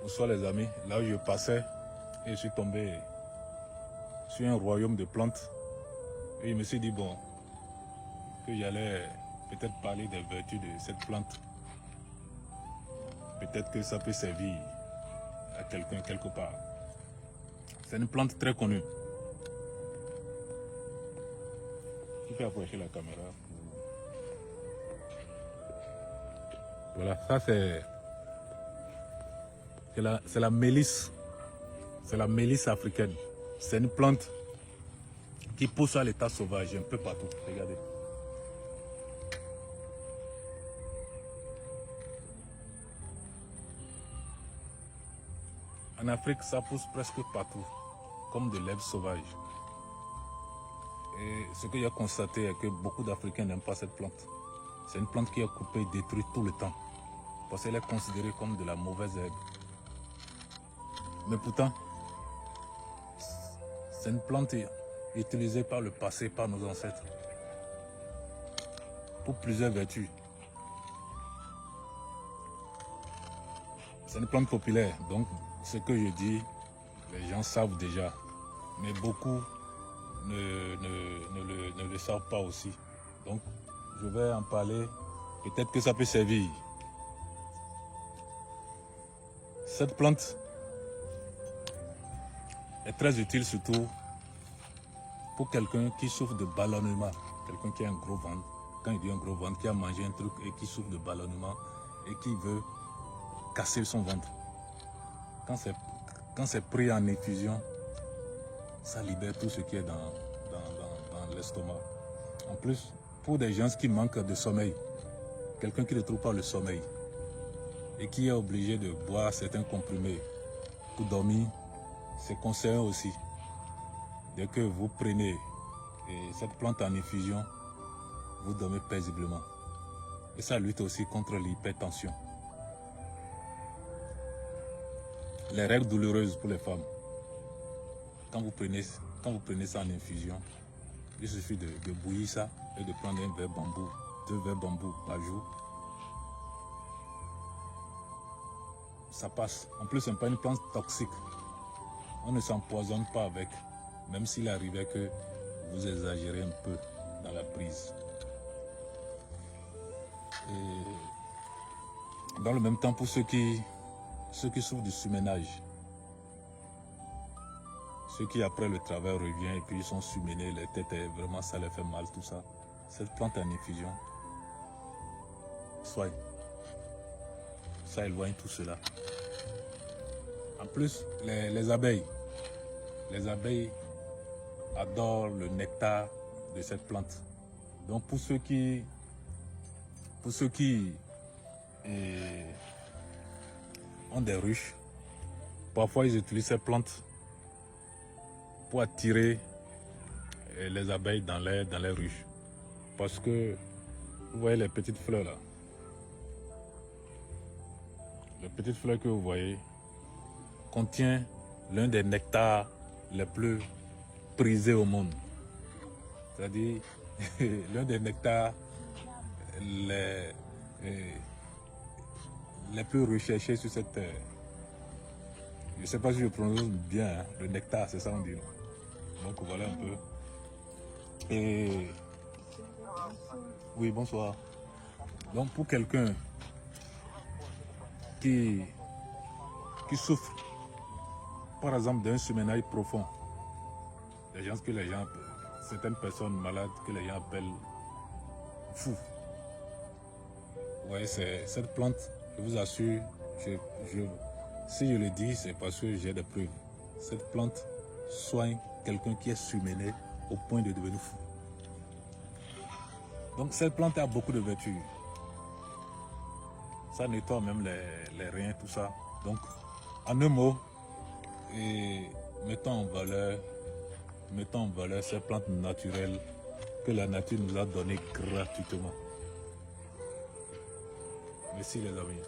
Bonsoir les amis, là où je passais et je suis tombé sur un royaume de plantes et je me suis dit bon, que j'allais peut-être parler des vertus de cette plante. Peut-être que ça peut servir à quelqu'un quelque part. C'est une plante très connue. Tu peux approcher la caméra. Voilà, ça c'est la mélisse. C'est la mélisse africaine. C'est une plante qui pousse à l'état sauvage un peu partout. Regardez. En Afrique, ça pousse presque partout, comme de l'herbe sauvage. Et ce que j'ai constaté est que beaucoup d'Africains n'aiment pas cette plante. C'est une plante qui est coupée et détruite tout le temps, parce qu'elle est considérée comme de la mauvaise herbe. Mais pourtant, c'est une plante utilisée par le passé, par nos ancêtres, pour plusieurs vertus. C'est une plante populaire, donc ce que je dis, les gens savent déjà, mais beaucoup ne le savent pas aussi. Donc, je vais en parler, peut-être que ça peut servir. Cette plante est très utile surtout pour quelqu'un qui souffre de ballonnement, quelqu'un qui a un gros ventre. Quand il dit un gros ventre, qui a mangé un truc et qui souffre de ballonnement et qui veut casser son ventre. Quand c'est pris en infusion, ça libère tout ce qui est dans l'estomac. En plus, pour des gens qui manquent de sommeil, quelqu'un qui ne trouve pas le sommeil et qui est obligé de boire certains comprimés pour dormir, c'est conseillé aussi. Dès que vous prenez cette plante en infusion, vous dormez paisiblement. Et ça lutte aussi contre l'hypertension. Les règles douloureuses pour les femmes. Quand vous prenez ça en infusion, il suffit de bouillir ça et de prendre un verre bambou, 2 verres bambou par jour. Ça passe. En plus, ce n'est pas une plante toxique. On ne s'empoisonne pas avec, même s'il arrivait que vous exagérez un peu dans la prise. Et dans le même temps, pour ceux qui souffrent du surménage, ceux qui après le travail reviennent et puis ils sont surménés, les têtes, vraiment ça les fait mal, tout ça. Cette plante en infusion soigne. Ça éloigne tout cela. En plus, les abeilles adorent le nectar de cette plante. Donc pour ceux qui ont des ruches, parfois ils utilisent cette plante pour attirer les abeilles dans les ruches. Parce que, vous voyez les petites fleurs là. Les petites fleurs que vous voyez contient l'un des nectars les plus prisés au monde. C'est-à-dire l'un des nectars les plus recherchés sur cette terre. Je ne sais pas si je prononce bien, hein, le nectar, c'est ça on dit. Donc voilà un peu. Et oui, bonsoir. Donc pour quelqu'un qui souffre, par exemple, d'un surménage profond, certaines personnes malades que les gens appellent fous. Ouais, c'est cette plante, je vous assure, si je le dis, c'est parce que j'ai des preuves. Cette plante soigne quelqu'un qui est surmené au point de devenir fou. Donc cette plante a beaucoup de vertus. Ça nettoie même les reins, tout ça. Donc, en un mot, mettons en valeur ces plantes naturelles que la nature nous a données gratuitement. Merci les amis.